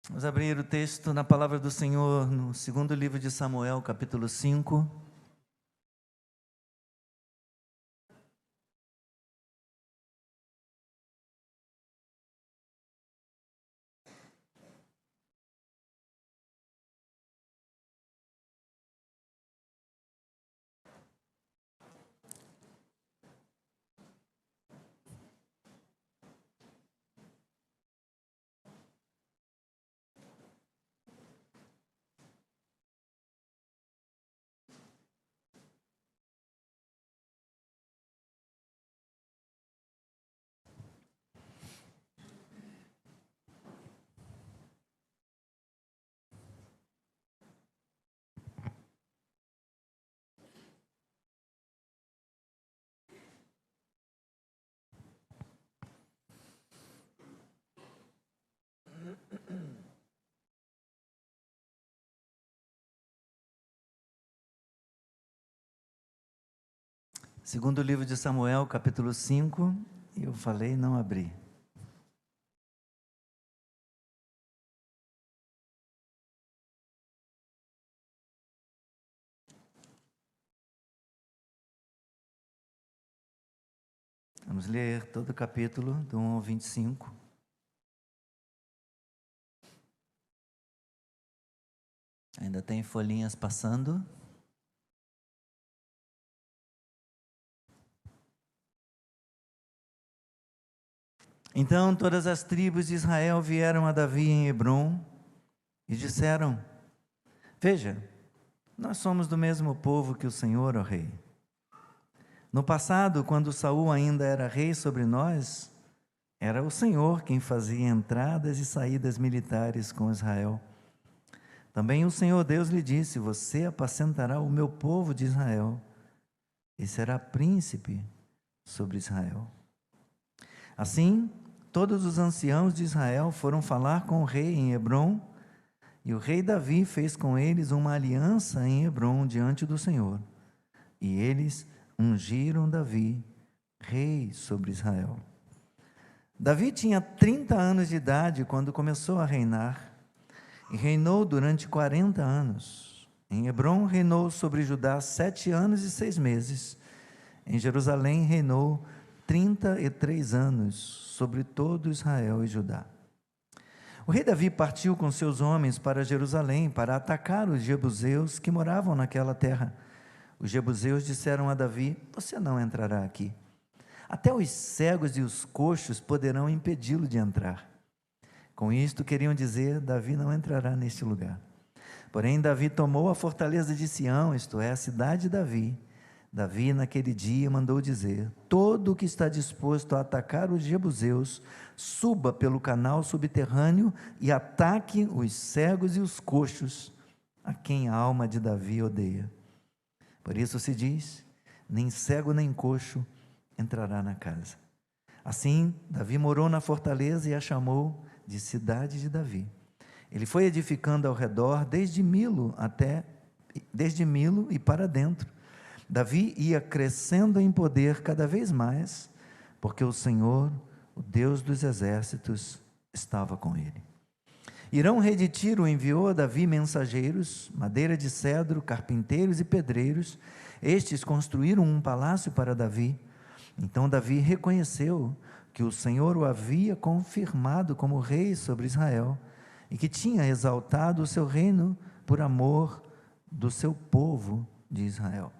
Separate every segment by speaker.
Speaker 1: Vamos abrir o texto na palavra do Senhor no segundo livro de Samuel, capítulo 5. Segundo livro de Samuel, capítulo 5, eu falei, não abri. Vamos ler todo o capítulo, do 1 ao 25. Ainda tem folhinhas passando. Então todas as tribos de Israel vieram a Davi em Hebrom e disseram: Veja, nós somos do mesmo povo que o Senhor, ó rei. No passado, quando Saul ainda era rei sobre nós, era o Senhor quem fazia entradas e saídas militares com Israel. Também o Senhor Deus lhe disse: Você apacentará o meu povo de Israel e será príncipe sobre Israel. Assim, todos os anciãos de Israel foram falar com o rei em Hebrom, e o rei Davi fez com eles uma aliança em Hebrom diante do Senhor. E eles ungiram Davi rei sobre Israel. Davi tinha 30 anos de idade quando começou a reinar, e reinou durante 40 anos. Em Hebrom reinou sobre Judá 7 anos e 6 meses. Em Jerusalém reinou 33 anos sobre todo Israel e Judá. O rei Davi partiu com seus homens para Jerusalém para atacar os jebuseus que moravam naquela terra. Os jebuseus disseram a Davi: Você não entrará aqui. Até os cegos e os coxos poderão impedi-lo de entrar. Com isto queriam dizer: Davi não entrará neste lugar. Porém Davi tomou a fortaleza de Sião, isto é, a cidade de Davi. Davi naquele dia mandou dizer: Todo o que está disposto a atacar os jebuseus, suba pelo canal subterrâneo e ataque os cegos e os coxos, a quem a alma de Davi odeia. Por isso se diz: nem cego nem coxo entrará na casa. Assim, Davi morou na fortaleza e a chamou de cidade de Davi. Ele foi edificando ao redor desde Milo e para dentro. Davi ia crescendo em poder cada vez mais, porque o Senhor, o Deus dos exércitos, estava com ele. Hirão, rei de Tiro, enviou a Davi mensageiros, madeira de cedro, carpinteiros e pedreiros. Estes construíram um palácio para Davi. Então Davi reconheceu que o Senhor o havia confirmado como rei sobre Israel e que tinha exaltado o seu reino por amor do seu povo de Israel.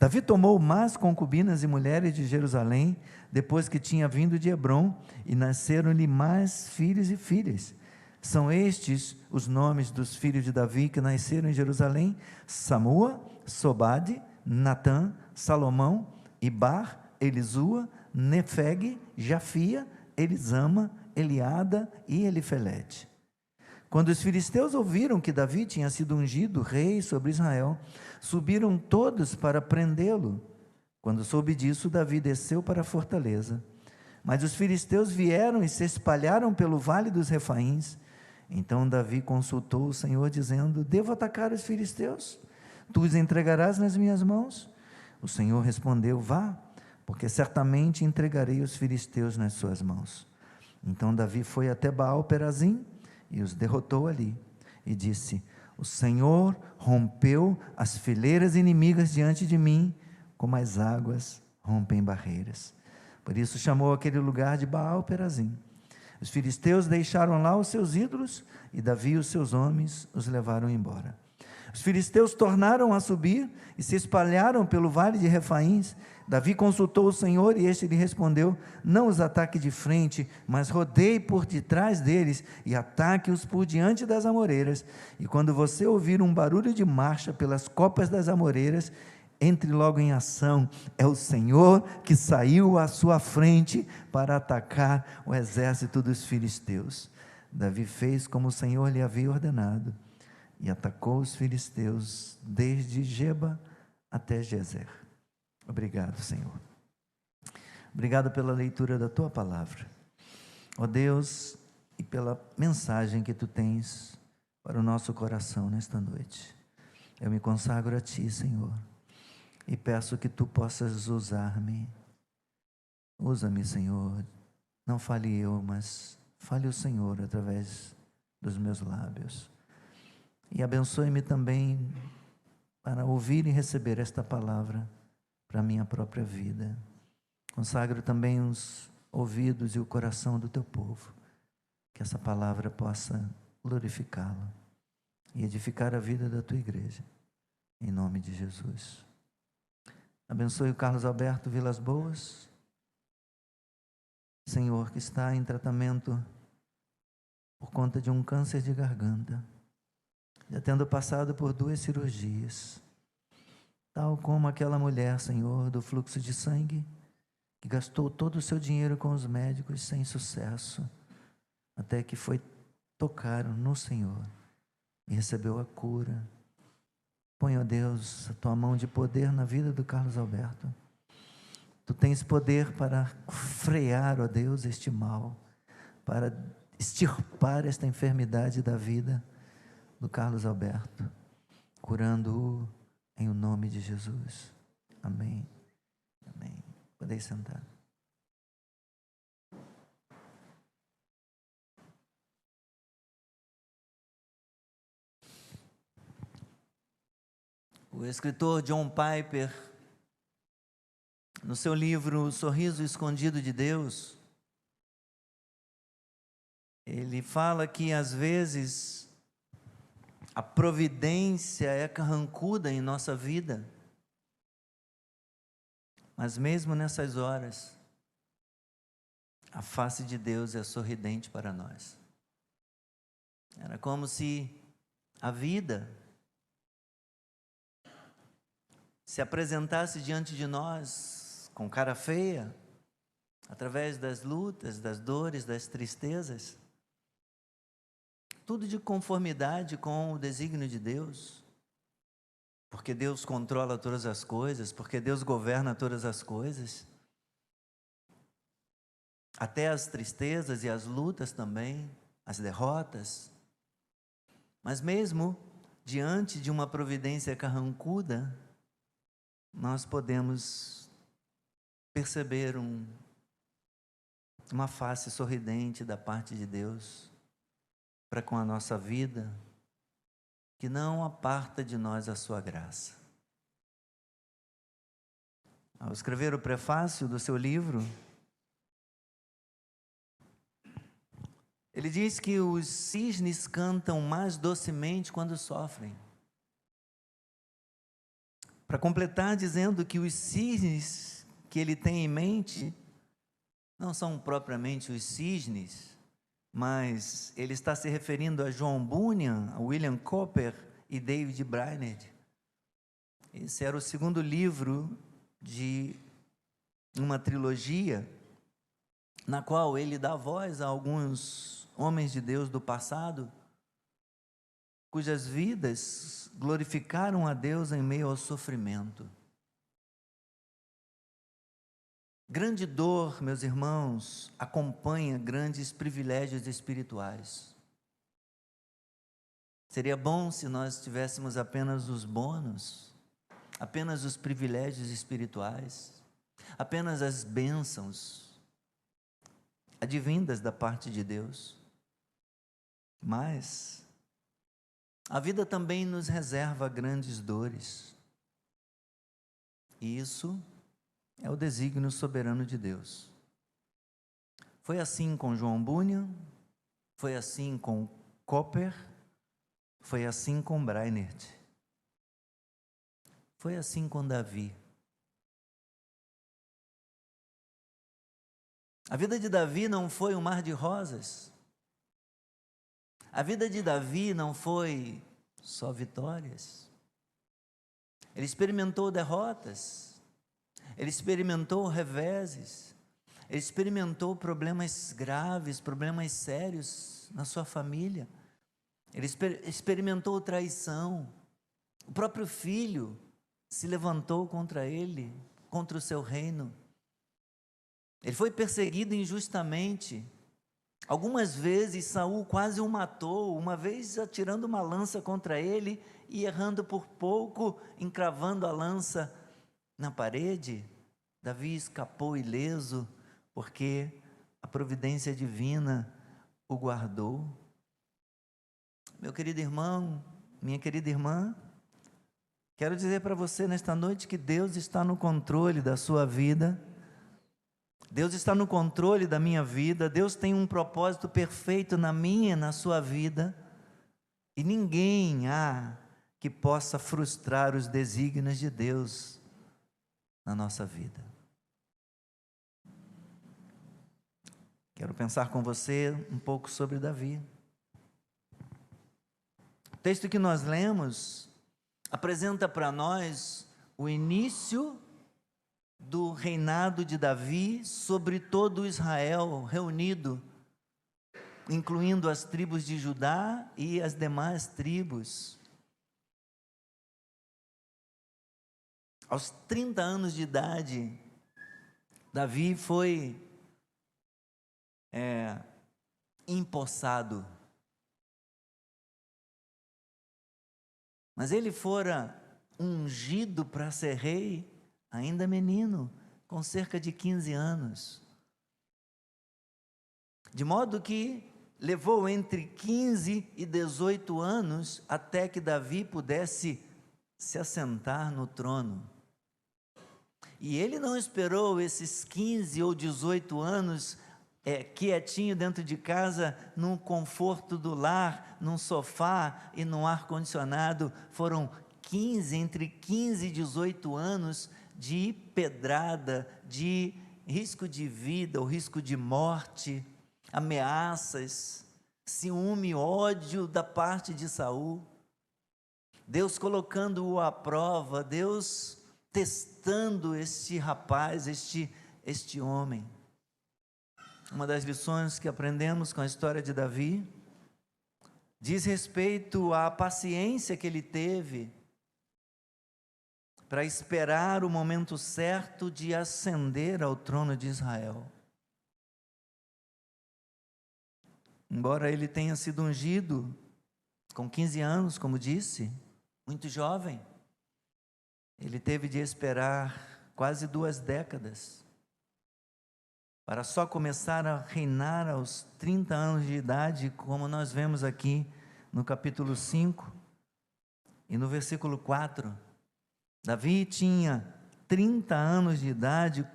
Speaker 1: Davi tomou más concubinas e mulheres de Jerusalém, depois que tinha vindo de Hebrom, e nasceram-lhe mais filhos e filhas. São estes os nomes dos filhos de Davi que nasceram em Jerusalém: Samua, Sobade, Natã, Salomão, Ibar, Elisua, Nefeg, Jafia, Elisama, Eliada e Elifelete. Quando os filisteus ouviram que Davi tinha sido ungido rei sobre Israel, subiram todos para prendê-lo. Quando soube disso, Davi desceu para a fortaleza. Mas os filisteus vieram e se espalharam pelo vale dos Refaíns. Então Davi consultou o Senhor, dizendo: Devo atacar os filisteus? Tu os entregarás nas minhas mãos? O Senhor respondeu: Vá, porque certamente entregarei os filisteus nas suas mãos. Então Davi foi até Baal-Perazim, e os derrotou ali, e disse: o Senhor rompeu as fileiras inimigas diante de mim, como as águas rompem barreiras. Por isso chamou aquele lugar de Baal-Perazim. Os filisteus deixaram lá os seus ídolos, e Davi e os seus homens os levaram embora. Os filisteus tornaram a subir e se espalharam pelo vale de Refaíns. Davi consultou o Senhor e este lhe respondeu: não os ataque de frente, mas rodeie por detrás deles e ataque-os por diante das amoreiras. E quando você ouvir um barulho de marcha pelas copas das amoreiras, entre logo em ação, é o Senhor que saiu à sua frente para atacar o exército dos filisteus. Davi fez como o Senhor lhe havia ordenado, e atacou os filisteus desde Geba até Gezer. Obrigado, Senhor. Obrigado pela leitura da Tua palavra, ó Deus, e pela mensagem que Tu tens para o nosso coração nesta noite. Eu me consagro a Ti, Senhor, e peço que Tu possas usar-me. Usa-me, Senhor. Não fale eu, mas fale o Senhor através dos meus lábios. E abençoe-me também para ouvir e receber esta palavra para a minha própria vida. Consagro também os ouvidos e o coração do Teu povo, que essa palavra possa glorificá-lo e edificar a vida da Tua igreja, em nome de Jesus. Abençoe o Carlos Alberto Vilas Boas, Senhor, que está em tratamento por conta de um câncer de garganta, já tendo passado por 2 cirurgias, tal como aquela mulher, Senhor, do fluxo de sangue, que gastou todo o seu dinheiro com os médicos sem sucesso, até que foi tocar no Senhor e recebeu a cura. Põe, ó Deus, a Tua mão de poder na vida do Carlos Alberto. Tu tens poder para frear, ó Deus, este mal, para extirpar esta enfermidade da vida do Carlos Alberto, curando-o em o nome de Jesus. Amém. Amém. Podeis sentar. O escritor John Piper, no seu livro O Sorriso Escondido de Deus, ele fala que às vezes a providência é carrancuda em nossa vida, mas mesmo nessas horas, a face de Deus é sorridente para nós. Era como se a vida se apresentasse diante de nós com cara feia, através das lutas, das dores, das tristezas, tudo de conformidade com o desígnio de Deus, porque Deus controla todas as coisas, porque Deus governa todas as coisas, até as tristezas e as lutas também, as derrotas. Mas mesmo diante de uma providência carrancuda, nós podemos perceber uma face sorridente da parte de Deus para com a nossa vida, que não aparta de nós a sua graça. Ao escrever o prefácio do seu livro, ele diz que os cisnes cantam mais docemente quando sofrem. Para completar, dizendo que os cisnes que ele tem em mente não são propriamente os cisnes, mas ele está se referindo a John Bunyan, a William Cowper e David Brainerd. Esse era o segundo livro de uma trilogia, na qual ele dá voz a alguns homens de Deus do passado, cujas vidas glorificaram a Deus em meio ao sofrimento. Grande dor, meus irmãos, acompanha grandes privilégios espirituais. Seria bom se nós tivéssemos apenas os bônus, apenas os privilégios espirituais, apenas as bênçãos advindas da parte de Deus. Mas a vida também nos reserva grandes dores. E isso é o desígnio soberano de Deus. Foi assim com João Bunyan, foi assim com Cowper, foi assim com Brainerd, foi assim com Davi. A vida de Davi não foi um mar de rosas. A vida de Davi não foi só vitórias. Ele experimentou derrotas, ele experimentou reveses, ele experimentou problemas graves, problemas sérios na sua família. Ele experimentou traição. O próprio filho se levantou contra ele, contra o seu reino. Ele foi perseguido injustamente. Algumas vezes Saul quase o matou, uma vez atirando uma lança contra ele e errando por pouco, encravando a lança na parede. Davi escapou ileso, porque a providência divina o guardou. Meu querido irmão, minha querida irmã, quero dizer para você nesta noite que Deus está no controle da sua vida. Deus está no controle da minha vida. Deus tem um propósito perfeito na minha e na sua vida. E ninguém há que possa frustrar os desígnios de Deus na nossa vida. Quero pensar com você um pouco sobre Davi. O texto que nós lemos apresenta para nós o início do reinado de Davi sobre todo Israel reunido, incluindo as tribos de Judá e as demais tribos. Aos 30 anos de idade, Davi foi empossado. Mas ele fora ungido para ser rei ainda menino, com cerca de 15 anos. De modo que levou entre 15 e 18 anos até que Davi pudesse se assentar no trono. E ele não esperou esses 15 ou 18 anos quietinho dentro de casa, num conforto do lar, num sofá e num ar-condicionado. Foram entre 15 e 18 anos de pedrada, de risco de vida ou risco de morte, ameaças, ciúme, ódio da parte de Saul. Deus colocando-o à prova, Deus testando este rapaz, este homem. Uma das lições que aprendemos com a história de Davi diz respeito à paciência que ele teve para esperar o momento certo de ascender ao trono de Israel. Embora ele tenha sido ungido com 15 anos, como disse, muito jovem, ele teve de esperar quase 2 décadas para só começar a reinar aos 30 anos de idade, como nós vemos aqui no capítulo 5 e no versículo 4. Davi tinha 30 anos de idade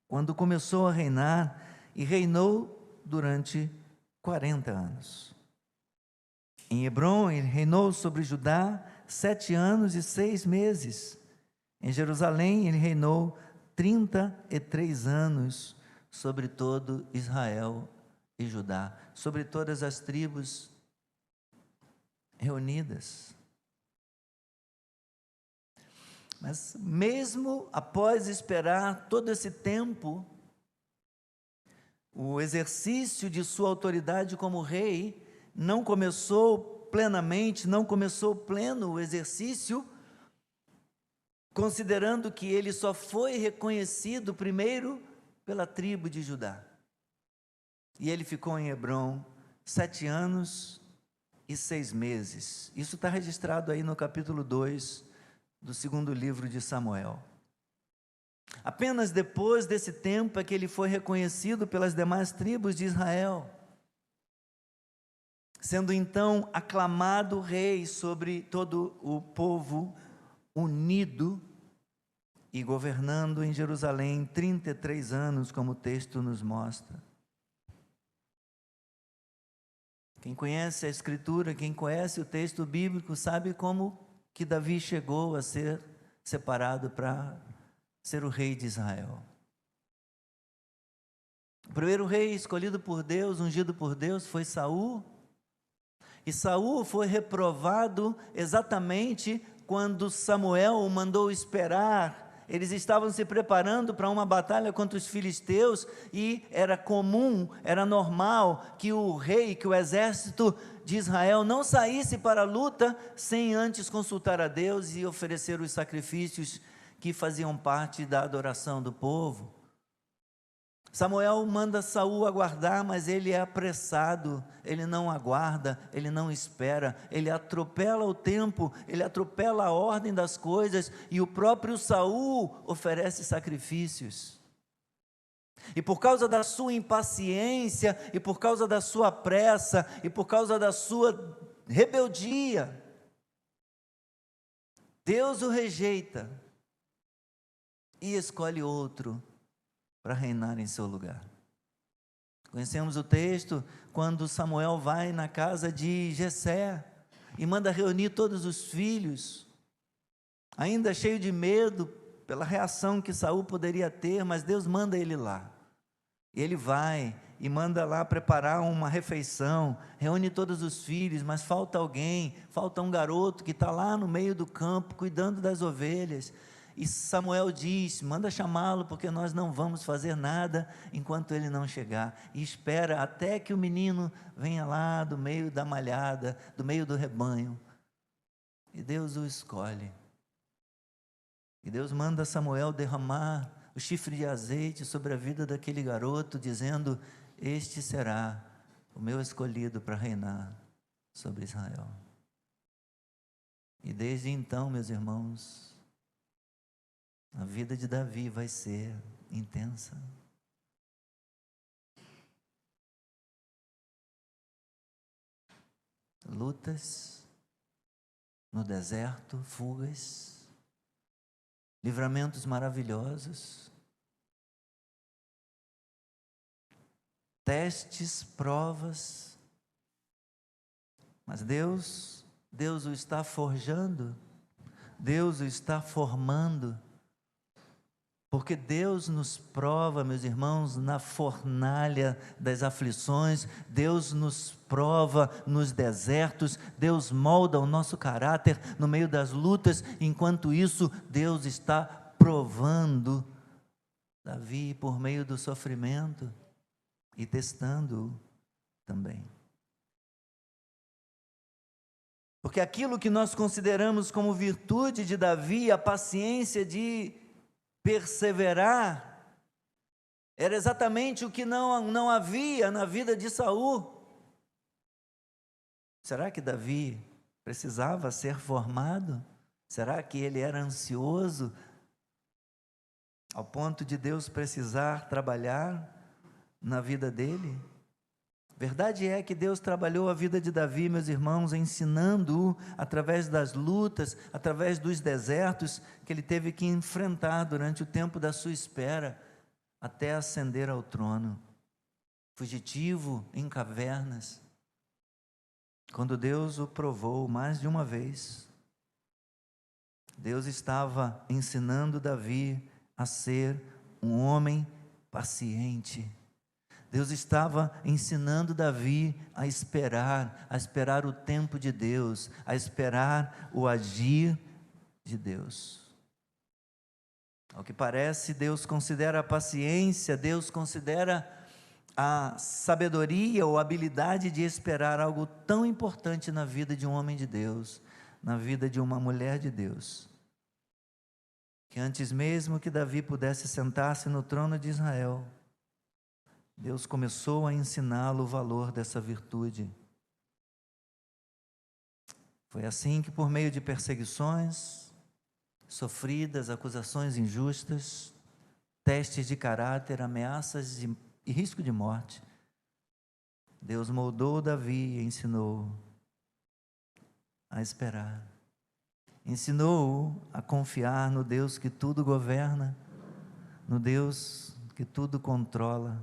Speaker 1: quando começou a reinar e reinou durante 40 anos. Em Hebrom, ele reinou sobre Judá 7 anos e 6 meses. Em Jerusalém, ele reinou 33 anos sobre todo Israel e Judá, sobre todas as tribos reunidas. Mas mesmo após esperar todo esse tempo, o exercício de sua autoridade como rei não começou plenamente, não começou pleno o exercício, considerando que ele só foi reconhecido primeiro pela tribo de Judá. E ele ficou em Hebrom 7 anos e 6 meses. Isso está registrado aí no capítulo 2 do 2º livro de Samuel. Apenas depois desse tempo é que ele foi reconhecido pelas demais tribos de Israel. sendo então aclamado rei sobre todo o povo, unido e governando em Jerusalém 33 anos, como o texto nos mostra. Quem conhece a Escritura, quem conhece o texto bíblico, sabe como que Davi chegou a ser separado para ser o rei de Israel. O primeiro rei escolhido por Deus, ungido por Deus, foi Saul. E Saul foi reprovado exatamente quando Samuel o mandou esperar. Eles estavam se preparando para uma batalha contra os filisteus e era comum, era normal que o rei, que o exército de Israel não saísse para a luta sem antes consultar a Deus e oferecer os sacrifícios que faziam parte da adoração do povo. Samuel manda Saul aguardar, mas ele é apressado, ele não aguarda, ele não espera, ele atropela o tempo, ele atropela a ordem das coisas, e o próprio Saul oferece sacrifícios. E por causa da sua impaciência, e por causa da sua pressa, e por causa da sua rebeldia, Deus o rejeita e escolhe outro para reinar em seu lugar. Conhecemos o texto quando Samuel vai na casa de Jessé e manda reunir todos os filhos, ainda cheio de medo pela reação que Saul poderia ter, mas Deus manda ele lá. E ele vai e manda lá preparar uma refeição, reúne todos os filhos, mas falta alguém, falta um garoto que está lá no meio do campo, cuidando das ovelhas. E Samuel diz, manda chamá-lo, porque nós não vamos fazer nada enquanto ele não chegar. E espera até que o menino venha lá do meio da malhada, do meio do rebanho. E Deus o escolhe. E Deus manda Samuel derramar o chifre de azeite sobre a vida daquele garoto, dizendo, este será o meu escolhido para reinar sobre Israel. E desde então, meus irmãos, a vida de Davi vai ser intensa. Lutas no deserto, fugas, livramentos maravilhosos, testes, provas, mas Deus o está forjando, Deus o está formando, porque Deus nos prova, meus irmãos, na fornalha das aflições, Deus nos prova nos desertos, Deus molda o nosso caráter no meio das lutas, enquanto isso, Deus está provando Davi por meio do sofrimento e testando-o também. Porque aquilo que nós consideramos como virtude de Davi, a paciência de perseverar, era exatamente o que não havia na vida de Saul. Será que Davi precisava ser formado? Será que ele era ansioso ao ponto de Deus precisar trabalhar na vida dele? Verdade é que Deus trabalhou a vida de Davi, meus irmãos, ensinando-o através das lutas, através dos desertos que ele teve que enfrentar durante o tempo da sua espera, até ascender ao trono, fugitivo em cavernas. Quando Deus o provou mais de uma vez, Deus estava ensinando Davi a ser um homem paciente. Deus estava ensinando Davi a esperar o tempo de Deus, a esperar o agir de Deus. Ao que parece, Deus considera a paciência, Deus considera a sabedoria ou habilidade de esperar algo tão importante na vida de um homem de Deus, na vida de uma mulher de Deus, que antes mesmo que Davi pudesse sentar-se no trono de Israel, Deus começou a ensiná-lo o valor dessa virtude. Foi assim que, por meio de perseguições sofridas, acusações injustas, testes de caráter, ameaças e risco de morte, Deus moldou Davi e ensinou a esperar. Ensinou-o a confiar no Deus que tudo governa, no Deus que tudo controla,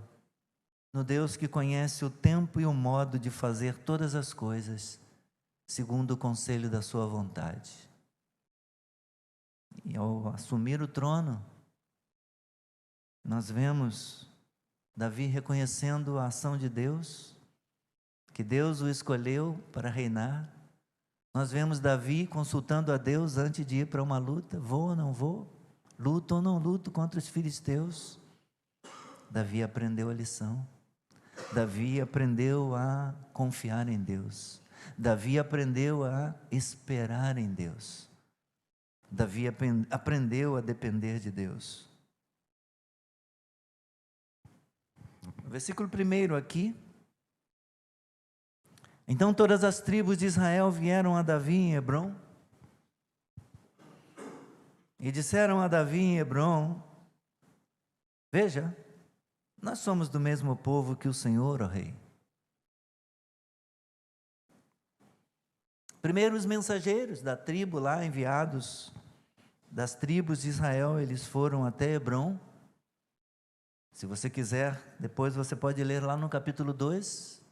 Speaker 1: no Deus que conhece o tempo e o modo de fazer todas as coisas, segundo o conselho da sua vontade. E ao assumir o trono, nós vemos Davi reconhecendo a ação de Deus, que Deus o escolheu para reinar. Nós vemos Davi consultando a Deus antes de ir para uma luta: vou ou não vou? Luto ou não luto contra os filisteus? Davi aprendeu a lição. Davi aprendeu a confiar em Deus. Davi aprendeu a esperar em Deus. Davi aprendeu a depender de Deus. O versículo 1 aqui. Então todas as tribos de Israel vieram a Davi em Hebrom e disseram a Davi em Hebrom: veja, nós somos do mesmo povo que o Senhor, ó rei. Primeiro os mensageiros da tribo lá, enviados das tribos de Israel, eles foram até Hebrom. Se você quiser, depois você pode ler lá no capítulo 2,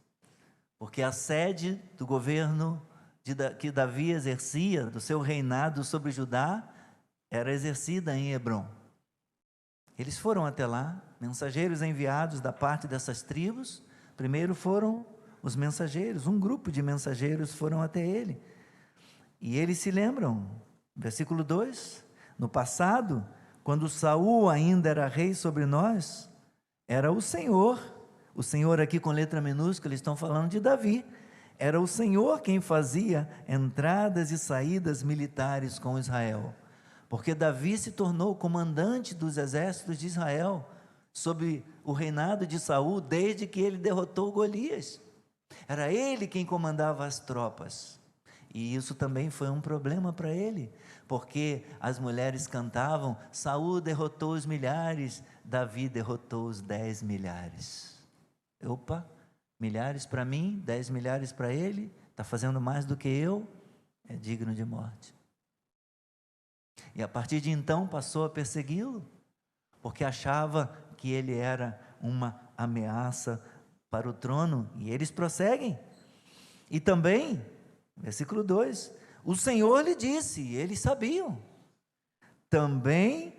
Speaker 1: porque a sede do governo que Davi exercia, do seu reinado sobre Judá, era exercida em Hebrom. Eles foram até lá, mensageiros enviados da parte dessas tribos. Primeiro foram os mensageiros, um grupo de mensageiros foram até ele. E eles se lembram, versículo 2, no passado, quando Saul ainda era rei sobre nós, era o Senhor aqui com letra minúscula, eles estão falando de Davi, era o Senhor quem fazia entradas e saídas militares com Israel, porque Davi se tornou comandante dos exércitos de Israel, sob o reinado de Saul, desde que ele derrotou Golias. Era ele quem comandava as tropas, e isso também foi um problema para ele, porque as mulheres cantavam: Saul derrotou os milhares, Davi derrotou os 10 milhares. Opa, milhares para mim, 10 milhares para ele, está fazendo mais do que eu, é digno de morte. E a partir de então passou a persegui-lo, porque achava que ele era uma ameaça para o trono, e eles prosseguem. E também, versículo 2, o Senhor lhe disse, e eles sabiam, também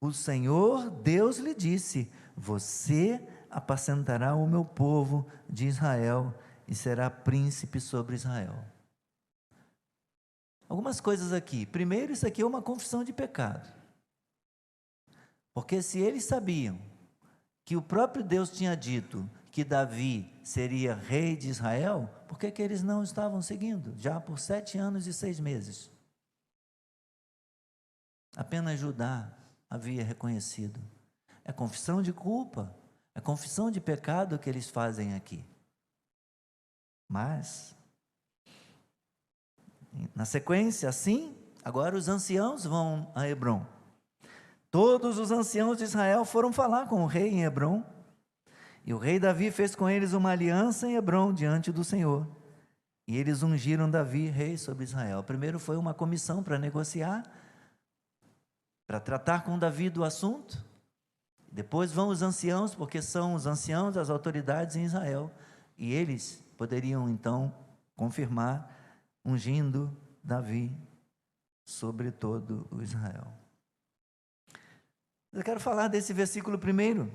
Speaker 1: o Senhor Deus lhe disse: você apacentará o meu povo de Israel e será príncipe sobre Israel. Algumas coisas aqui. Primeiro, isso aqui é uma confissão de pecado, porque se eles sabiam que o próprio Deus tinha dito que Davi seria rei de Israel, por que eles não estavam seguindo, já por 7 anos e 6 meses? Apenas Judá havia reconhecido. É confissão de culpa, é confissão de pecado que eles fazem aqui. Mas, na sequência, assim, agora os anciãos vão a Hebrom. Todos os anciãos de Israel foram falar com o rei em Hebrom, e o rei Davi fez com eles uma aliança em Hebrom diante do Senhor, e eles ungiram Davi rei sobre Israel. Primeiro foi uma comissão para negociar, para tratar com Davi do assunto. Depois vão os anciãos, porque são os anciãos das autoridades em Israel, e eles poderiam então confirmar, ungindo Davi sobre todo o Israel. Eu quero falar desse versículo primeiro,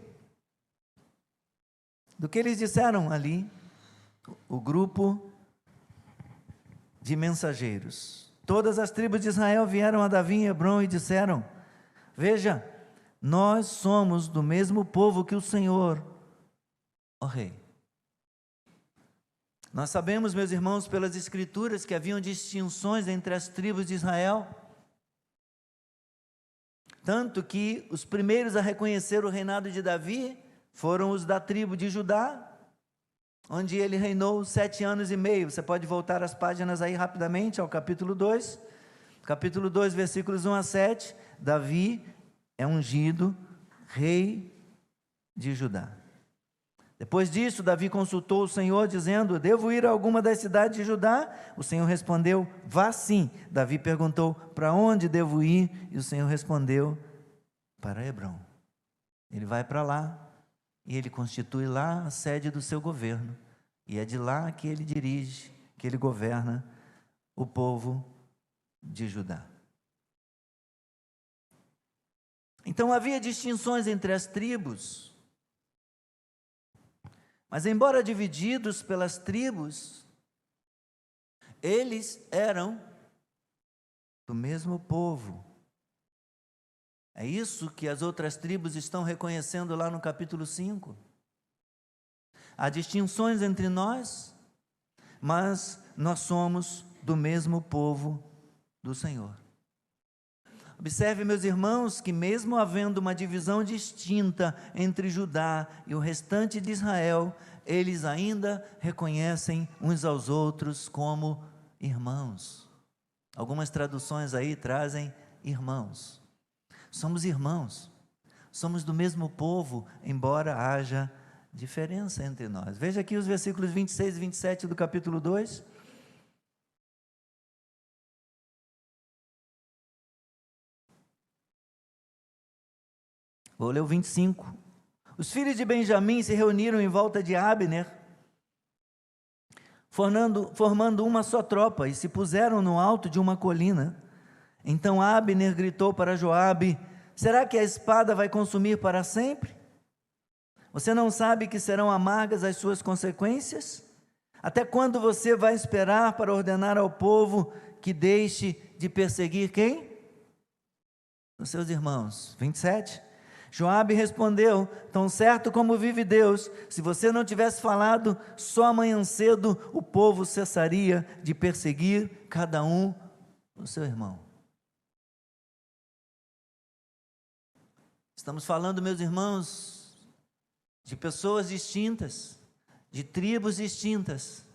Speaker 1: do que eles disseram ali, o grupo de mensageiros. Todas as tribos de Israel vieram a Davi em Hebrom e disseram: veja, nós somos do mesmo povo que o Senhor, ó rei. Nós sabemos, meus irmãos, pelas escrituras, que haviam distinções entre as tribos de Israel, tanto que os primeiros a reconhecer o reinado de Davi foram os da tribo de Judá, onde ele reinou 7 anos e meio. Você pode voltar as páginas aí rapidamente ao capítulo 2. Capítulo 2, versículos 1 a 7. Davi é ungido rei de Judá. Depois disso, Davi consultou o Senhor, dizendo: devo ir a alguma das cidades de Judá? O Senhor respondeu: vá sim. Davi perguntou: para onde devo ir? E o Senhor respondeu: para Hebrom. Ele vai para lá, e ele constitui lá a sede do seu governo, e é de lá que ele dirige, que ele governa o povo de Judá. Então havia distinções entre as tribos, mas embora divididos pelas tribos, eles eram do mesmo povo. É isso que as outras tribos estão reconhecendo lá no capítulo 5. Há distinções entre nós, mas nós somos do mesmo povo do Senhor. Observe, meus irmãos, que mesmo havendo uma divisão distinta entre Judá e o restante de Israel, eles ainda reconhecem uns aos outros como irmãos. Algumas traduções aí trazem irmãos. Somos irmãos, somos do mesmo povo, embora haja diferença entre nós. Veja aqui os versículos 26 e 27 do capítulo 2. Vou ler o 25. Os filhos de Benjamim se reuniram em volta de Abner, formando uma só tropa, e se puseram no alto de uma colina. Então Abner gritou para Joabe: será que a espada vai consumir para sempre? Você não sabe que serão amargas as suas consequências? Até quando você vai esperar para ordenar ao povo que deixe de perseguir quem? Os seus irmãos. 27. Joabe respondeu: tão certo como vive Deus, se você não tivesse falado, só amanhã cedo o povo cessaria de perseguir cada um o seu irmão. Estamos falando, meus irmãos, de pessoas distintas, de tribos distintas,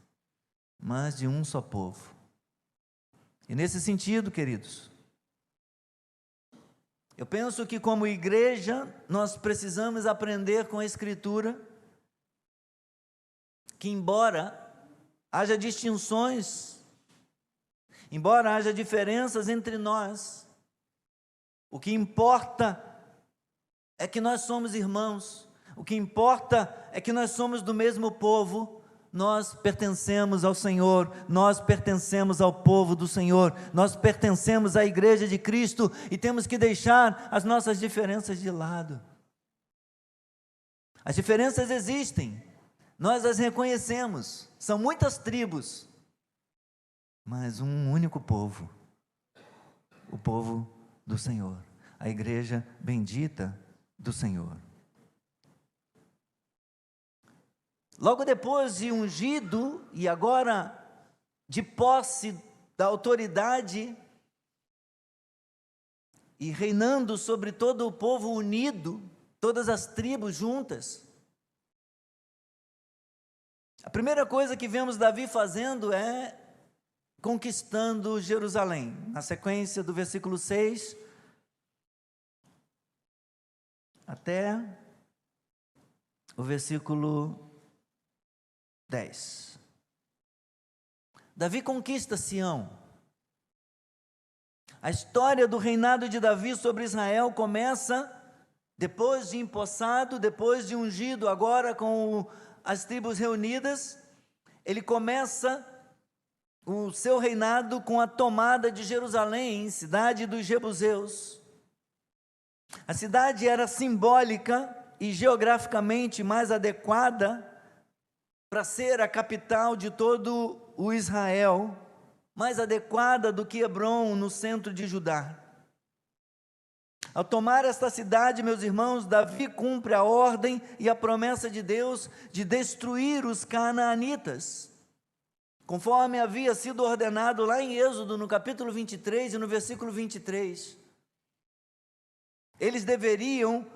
Speaker 1: mas de um só povo. E nesse sentido, queridos, eu penso que como igreja nós precisamos aprender com a Escritura que embora haja distinções, embora haja diferenças entre nós, o que importa é que nós somos irmãos, o que importa é que nós somos do mesmo povo. Nós pertencemos ao Senhor, nós pertencemos ao povo do Senhor, nós pertencemos à igreja de Cristo e temos que deixar as nossas diferenças de lado. As diferenças existem, nós as reconhecemos, são muitas tribos, mas um único povo, o povo do Senhor, a igreja bendita do Senhor. Logo depois de ungido e agora de posse da autoridade e reinando sobre todo o povo unido, todas as tribos juntas, a primeira coisa que vemos Davi fazendo é conquistando Jerusalém. Na sequência do versículo 6 até o versículo 10. Davi conquista Sião. A história do reinado de Davi sobre Israel começa depois de empossado, depois de ungido, agora com as tribos reunidas. Ele começa o seu reinado com a tomada de Jerusalém, cidade dos jebuseus. A cidade era simbólica e geograficamente mais adequada para ser a capital de todo o Israel, mais adequada do que Hebrom, no centro de Judá. Ao tomar esta cidade, meus irmãos, Davi cumpre a ordem e a promessa de Deus de destruir os canaanitas, conforme havia sido ordenado lá em Êxodo, no capítulo 23 e no versículo 23. Eles deveriam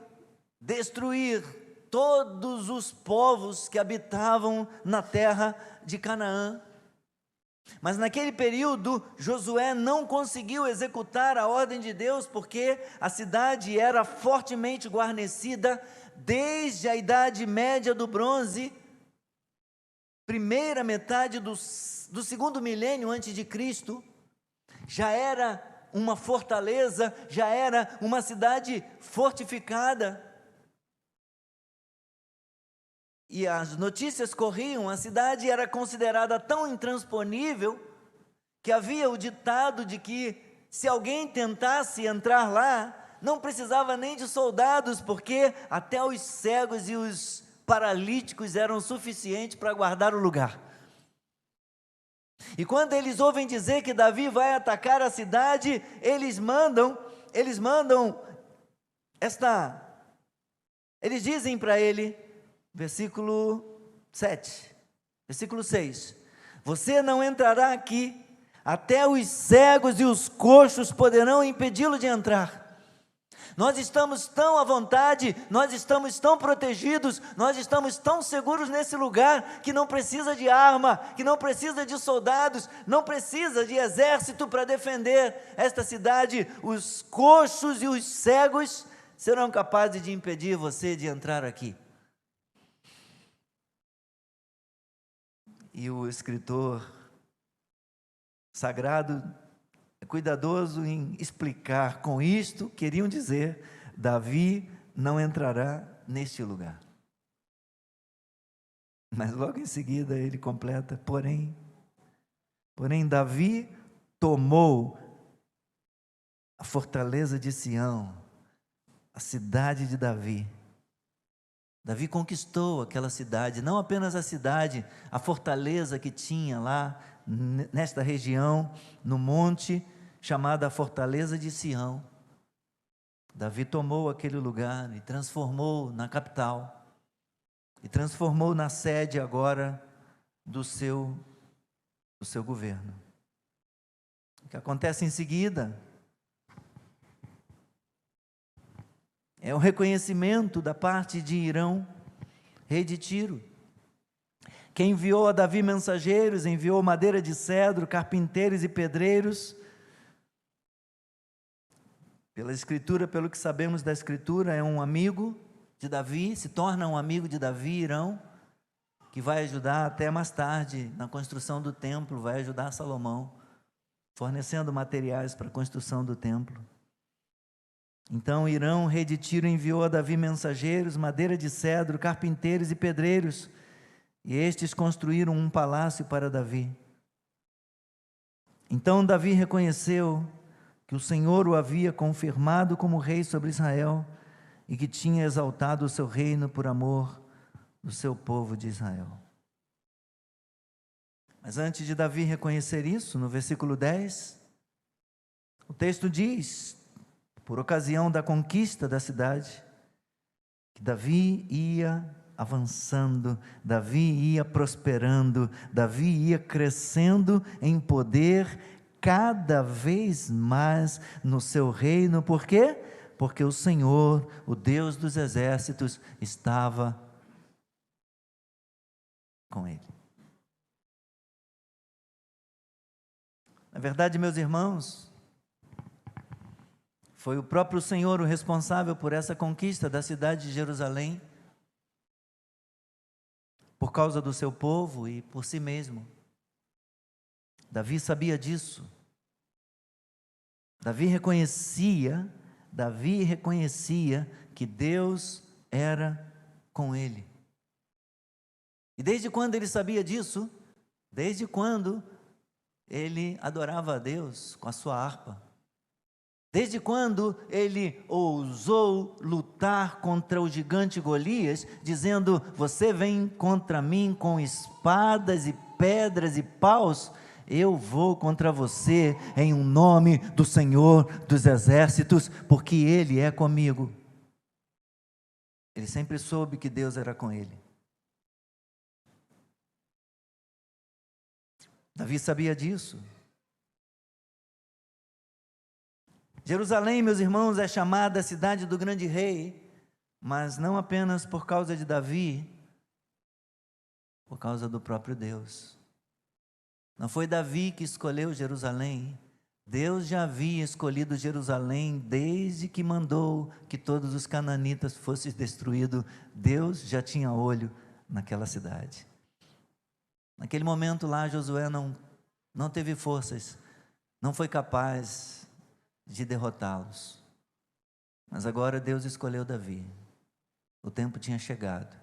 Speaker 1: destruir todos os povos que habitavam na terra de Canaã. Mas naquele período, Josué não conseguiu executar a ordem de Deus, porque a cidade era fortemente guarnecida desde a Idade Média do Bronze, primeira metade do segundo milênio antes de Cristo, já era uma fortaleza, já era uma cidade fortificada. E as notícias corriam, a cidade era considerada tão intransponível, que havia o ditado de que se alguém tentasse entrar lá, não precisava nem de soldados, porque até os cegos e os paralíticos eram suficientes para guardar o lugar. E quando eles ouvem dizer que Davi vai atacar a cidade, eles dizem para ele, versículo 7, versículo 6, você não entrará aqui, até os cegos e os coxos poderão impedi-lo de entrar. Nós estamos tão à vontade, nós estamos tão protegidos, nós estamos tão seguros nesse lugar, que não precisa de arma, que não precisa de soldados, não precisa de exército para defender esta cidade. Os coxos e os cegos serão capazes de impedir você de entrar aqui. E o escritor sagrado, cuidadoso em explicar, com isto queriam dizer, Davi não entrará neste lugar. Mas logo em seguida ele completa, porém Davi tomou a fortaleza de Sião, a cidade de Davi. Davi conquistou aquela cidade, não apenas a cidade, a fortaleza que tinha lá, nesta região, no monte, chamada Fortaleza de Sião. Davi tomou aquele lugar e transformou na capital, e transformou na sede agora do seu governo. O que acontece em seguida é o reconhecimento da parte de Hirão, rei de Tiro, que enviou a Davi mensageiros, enviou madeira de cedro, carpinteiros e pedreiros. Pela Escritura, pelo que sabemos da Escritura, é um amigo de Davi, se torna um amigo de Davi, Hirão, que vai ajudar até mais tarde na construção do templo, vai ajudar Salomão, fornecendo materiais para a construção do templo. Então Hirão, rei de Tiro, enviou a Davi mensageiros, madeira de cedro, carpinteiros e pedreiros, e estes construíram um palácio para Davi. Então Davi reconheceu que o Senhor o havia confirmado como rei sobre Israel e que tinha exaltado o seu reino por amor do seu povo de Israel. Mas antes de Davi reconhecer isso, no versículo 10, o texto diz, por ocasião da conquista da cidade, que Davi ia avançando, Davi ia prosperando, Davi ia crescendo em poder cada vez mais no seu reino. Por quê? Porque o Senhor, o Deus dos exércitos, estava com ele. Na verdade, meus irmãos, foi o próprio Senhor o responsável por essa conquista da cidade de Jerusalém, por causa do seu povo e por si mesmo. Davi sabia disso. Davi reconhecia que Deus era com ele. E desde quando ele sabia disso? Desde quando ele adorava a Deus com a sua harpa. Desde quando ele ousou lutar contra o gigante Golias, dizendo, você vem contra mim com espadas e pedras e paus, eu vou contra você em um nome do Senhor dos exércitos, porque Ele é comigo. Ele sempre soube que Deus era com ele. Davi sabia disso. Jerusalém, meus irmãos, é chamada a cidade do grande rei, mas não apenas por causa de Davi, por causa do próprio Deus. Não foi Davi que escolheu Jerusalém, Deus já havia escolhido Jerusalém desde que mandou que todos os cananitas fossem destruídos. Deus já tinha olho naquela cidade. Naquele momento lá, Josué não teve forças, não foi capaz de derrotá-los. Mas agora Deus escolheu Davi. O tempo tinha chegado.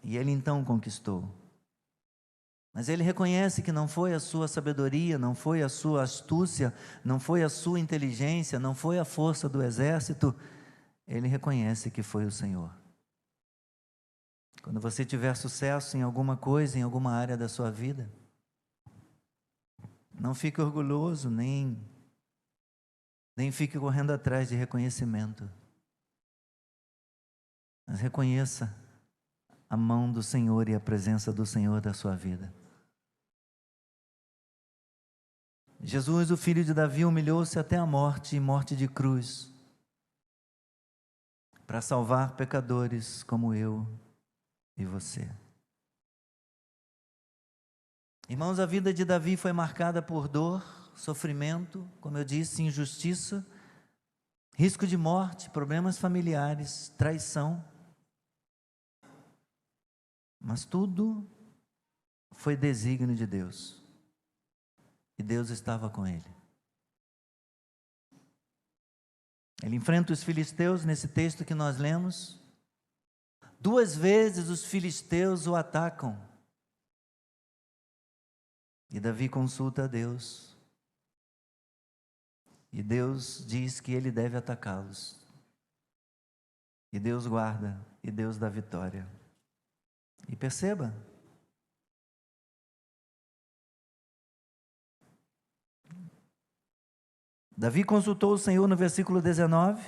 Speaker 1: E ele então conquistou. Mas ele reconhece que não foi a sua sabedoria, não foi a sua astúcia, não foi a sua inteligência, não foi a força do exército. Ele reconhece que foi o Senhor. Quando você tiver sucesso em alguma coisa, em alguma área da sua vida, não fique orgulhoso, nem fique correndo atrás de reconhecimento. Mas reconheça a mão do Senhor e a presença do Senhor da sua vida. Jesus, o filho de Davi, humilhou-se até a morte, e morte de cruz, para salvar pecadores como eu e você. Irmãos, a vida de Davi foi marcada por dor, sofrimento, como eu disse, injustiça, risco de morte, problemas familiares, traição. Mas tudo foi desígnio de Deus. E Deus estava com ele. Ele enfrenta os filisteus nesse texto que nós lemos. 2 vezes os filisteus o atacam. E Davi consulta a Deus. E Deus diz que ele deve atacá-los. E Deus guarda, e Deus dá vitória. E perceba, Davi consultou o Senhor no versículo 19.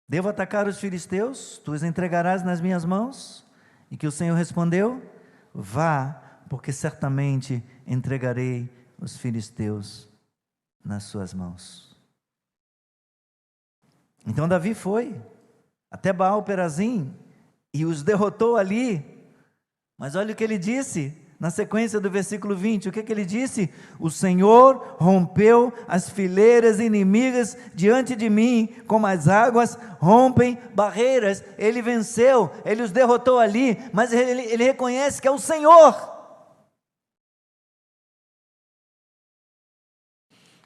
Speaker 1: Devo atacar os filisteus? Tu os entregarás nas minhas mãos? E que o Senhor respondeu: vá, porque certamente entregarei os filisteus nas suas mãos. Então Davi foi até Baal-Perazim e os derrotou ali. Mas olha o que ele disse na sequência do versículo 20, o que ele disse? O Senhor rompeu as fileiras inimigas diante de mim, como as águas rompem barreiras. Ele venceu, ele os derrotou ali, mas ele reconhece que é o Senhor.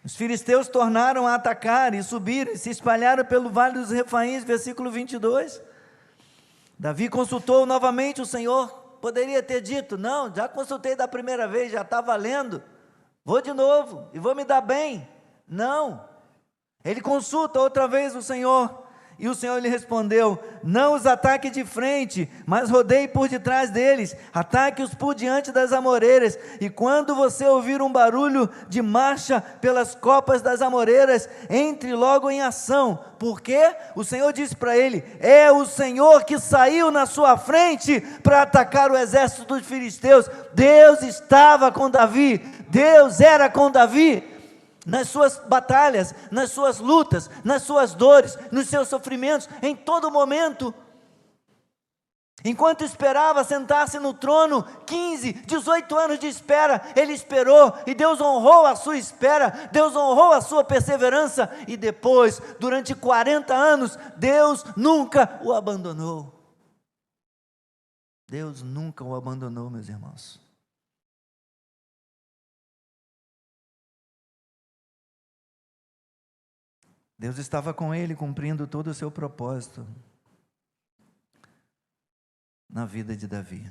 Speaker 1: Os filisteus tornaram a atacar e subiram e se espalharam pelo vale dos Refaíns, versículo 22. Davi consultou novamente o Senhor. Poderia ter dito: não, já consultei da primeira vez, já está valendo, vou de novo e vou me dar bem. Não, ele consulta outra vez o Senhor, e o Senhor lhe respondeu: não os ataque de frente, mas rodeie por detrás deles, ataque-os por diante das amoreiras, e quando você ouvir um barulho de marcha pelas copas das amoreiras, entre logo em ação, porque o Senhor disse para ele: é o Senhor que saiu na sua frente para atacar o exército dos filisteus. Deus estava com Davi, Deus era com Davi, nas suas batalhas, nas suas lutas, nas suas dores, nos seus sofrimentos, em todo momento. Enquanto esperava sentar-se no trono, 15, 18 anos de espera, ele esperou, e Deus honrou a sua espera, Deus honrou a sua perseverança, e depois, durante 40 anos, Deus nunca o abandonou. Deus nunca o abandonou, meus irmãos. Deus estava com ele, cumprindo todo o seu propósito na vida de Davi.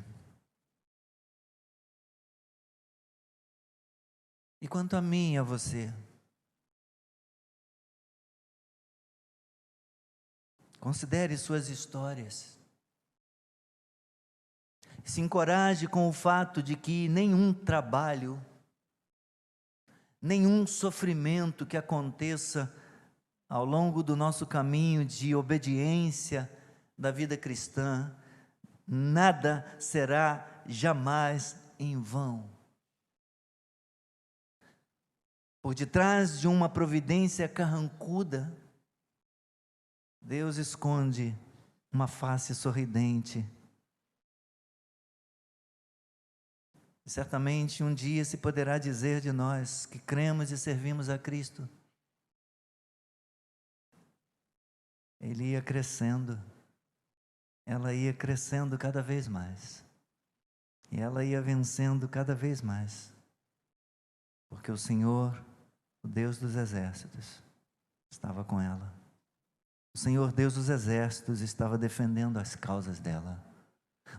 Speaker 1: E quanto a mim e a você? Considere suas histórias. Se encoraje com o fato de que nenhum trabalho, nenhum sofrimento que aconteça ao longo do nosso caminho de obediência da vida cristã, nada será jamais em vão. Por detrás de uma providência carrancuda, Deus esconde uma face sorridente. Certamente um dia se poderá dizer de nós que cremos e servimos a Cristo. Ele ia crescendo, ela ia crescendo cada vez mais, e ela ia vencendo cada vez mais, porque o Senhor, o Deus dos exércitos, estava com ela. O Senhor Deus dos exércitos estava defendendo as causas dela.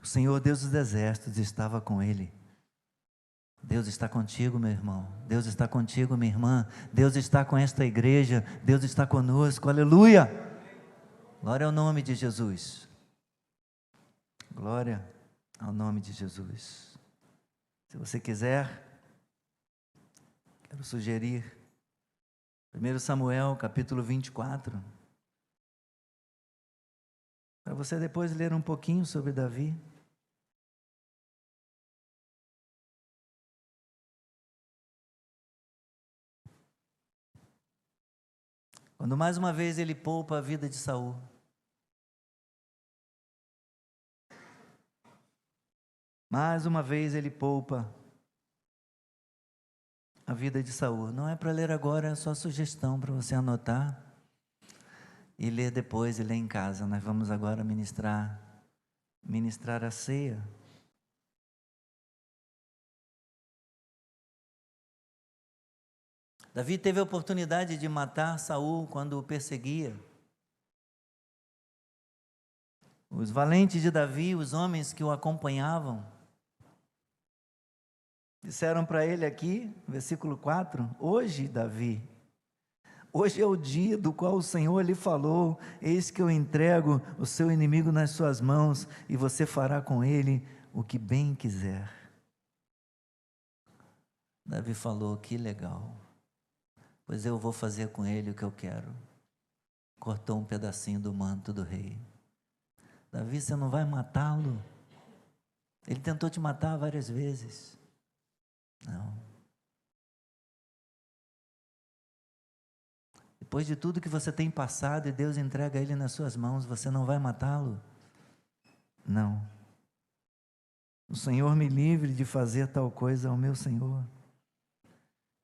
Speaker 1: O Senhor Deus dos exércitos estava com ele. Deus está contigo, meu irmão. Deus está contigo, minha irmã. Deus está com esta igreja. Deus está conosco. Aleluia! Glória ao nome de Jesus. Glória ao nome de Jesus. Se você quiser, quero sugerir 1 Samuel, capítulo 24. Para você depois ler um pouquinho sobre Davi. Quando mais uma vez ele poupa a vida de Saul. Mais uma vez ele poupa a vida de Saul. Não é para ler agora, é só sugestão para você anotar e ler depois e ler em casa. Nós vamos agora ministrar a ceia. Davi teve a oportunidade de matar Saul quando o perseguia. Os valentes de Davi, os homens que o acompanhavam, disseram para ele aqui, versículo 4, hoje, Davi, hoje é o dia do qual o Senhor lhe falou, eis que eu entrego o seu inimigo nas suas mãos, e você fará com ele o que bem quiser. Davi falou, que legal, pois eu vou fazer com ele o que eu quero. Cortou um pedacinho do manto do rei. Davi, você não vai matá-lo? Ele tentou te matar várias vezes. Não. Depois de tudo que você tem passado e Deus entrega ele nas suas mãos, você não vai matá-lo? Não. O Senhor me livre de fazer tal coisa ao meu Senhor.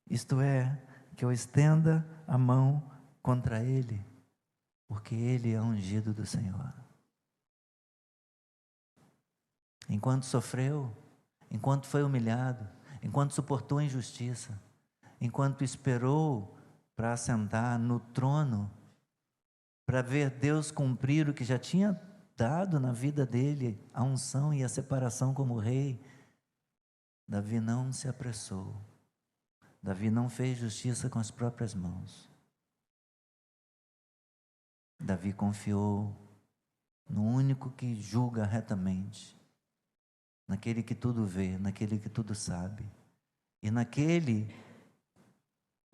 Speaker 1: Isto é, que eu estenda a mão contra ele, porque ele é ungido do Senhor. Enquanto sofreu, enquanto foi humilhado, enquanto suportou a injustiça, enquanto esperou para assentar no trono, para ver Deus cumprir o que já tinha dado na vida dele, a unção e a separação como rei, Davi não se apressou. Davi não fez justiça com as próprias mãos. Davi confiou no único que julga retamente, naquele que tudo vê, naquele que tudo sabe, e naquele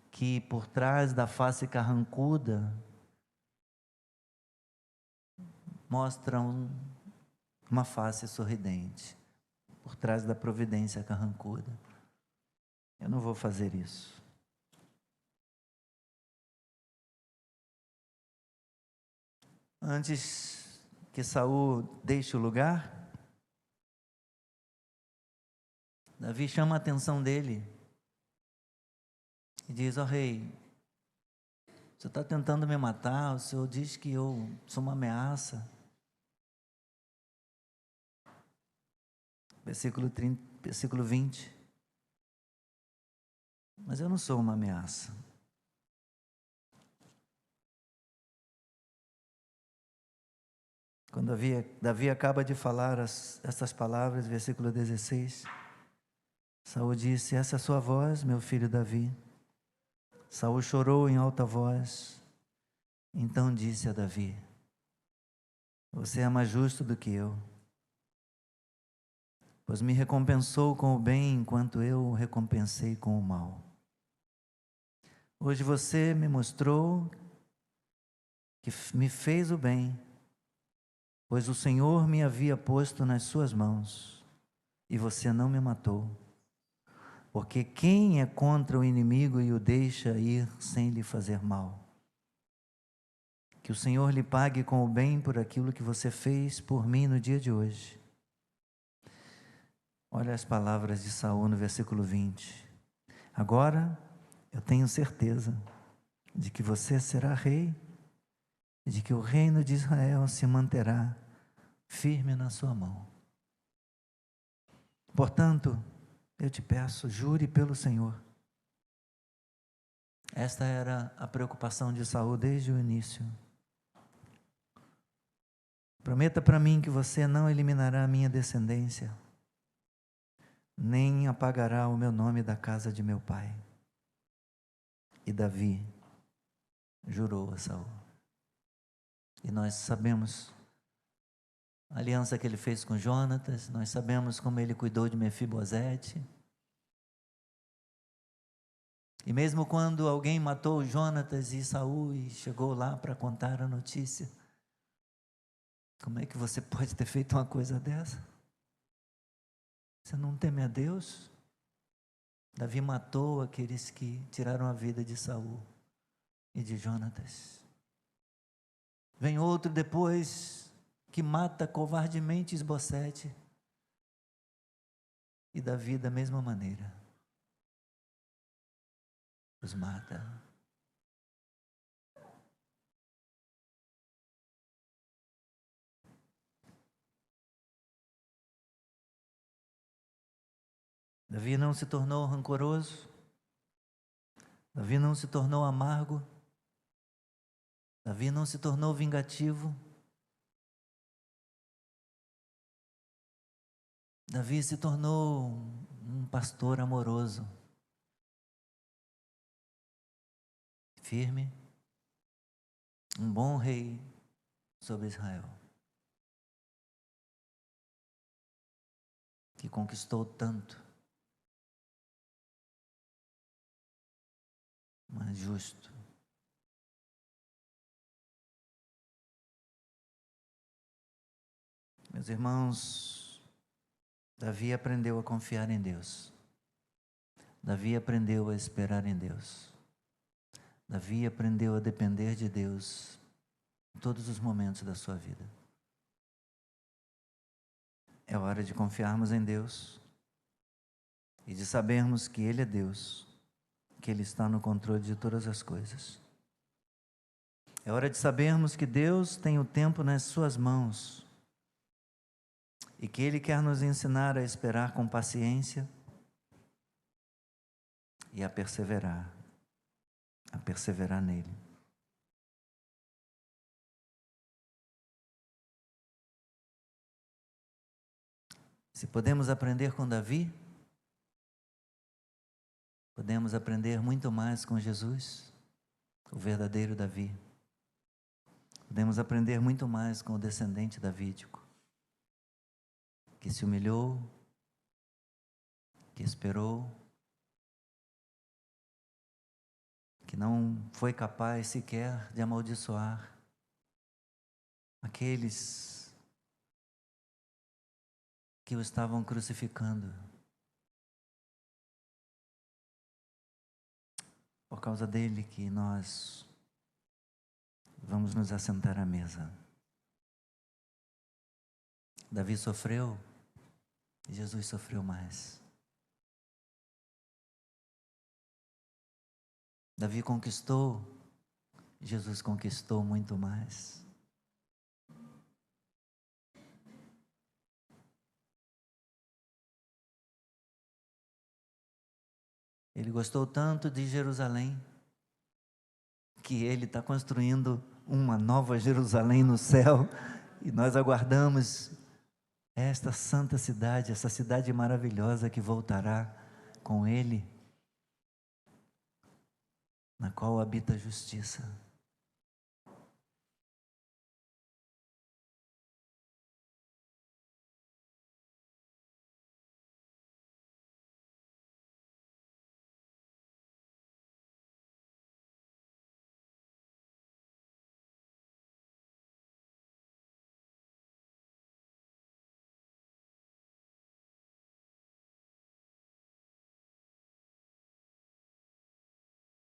Speaker 1: que por trás da face carrancuda mostra uma face sorridente, por trás da providência carrancuda. Eu não vou fazer isso. Antes que Saul deixe o lugar, Davi chama a atenção dele e diz, ó rei, você está tentando me matar, o Senhor diz que eu sou uma ameaça. Versículo 20. Mas eu não sou uma ameaça. Quando Davi acaba de falar essas palavras, versículo 16, Saul disse, essa é a sua voz, meu filho Davi. Saul chorou em alta voz, então disse a Davi, você é mais justo do que eu, pois me recompensou com o bem, enquanto eu o recompensei com o mal. Hoje você me mostrou que me fez o bem, pois o Senhor me havia posto nas suas mãos, e você não me matou. Porque quem é contra o inimigo e o deixa ir sem lhe fazer mal? Que o Senhor lhe pague com o bem por aquilo que você fez por mim no dia de hoje. Olha as palavras de Saul no versículo 20. Agora eu tenho certeza de que você será rei e de que o reino de Israel se manterá firme na sua mão. Portanto, eu te peço, jure pelo Senhor. Esta era a preocupação de Saul desde o início. Prometa para mim que você não eliminará a minha descendência, nem apagará o meu nome da casa de meu pai. E Davi jurou a Saul. E nós sabemos a aliança que ele fez com Jonatas, nós sabemos como ele cuidou de Mefibosete. E mesmo quando alguém matou Jonatas e Saul e chegou lá para contar a notícia, como é que você pode ter feito uma coisa dessa? Você não teme a Deus? Davi matou aqueles que tiraram a vida de Saul e de Jonatas. Vem outro depois que mata covardemente Isbosete. E Davi da mesma maneira os mata. Davi não se tornou rancoroso. Davi não se tornou amargo. Davi não se tornou vingativo. Davi se tornou um pastor amoroso, firme, um bom rei sobre Israel, que conquistou tanto, mas justo. Meus irmãos, Davi aprendeu a confiar em Deus. Davi aprendeu a esperar em Deus. Davi aprendeu a depender de Deus em todos os momentos da sua vida. É hora de confiarmos em Deus e de sabermos que Ele é Deus, que Ele está no controle de todas as coisas. É hora de sabermos que Deus tem o tempo nas suas mãos e que Ele quer nos ensinar a esperar com paciência e a perseverar nele. Se podemos aprender com Davi, podemos aprender muito mais com Jesus, o verdadeiro Davi. Podemos aprender muito mais com o descendente davídico, que se humilhou, que esperou, que não foi capaz sequer de amaldiçoar aqueles que o estavam crucificando. Por causa dele que nós vamos nos assentar à mesa. Davi sofreu e Jesus sofreu mais. Davi conquistou, Jesus conquistou muito mais. Ele gostou tanto de Jerusalém, que ele está construindo uma nova Jerusalém no céu, e nós aguardamos esta santa cidade, essa cidade maravilhosa que voltará com ele, na qual habita a justiça.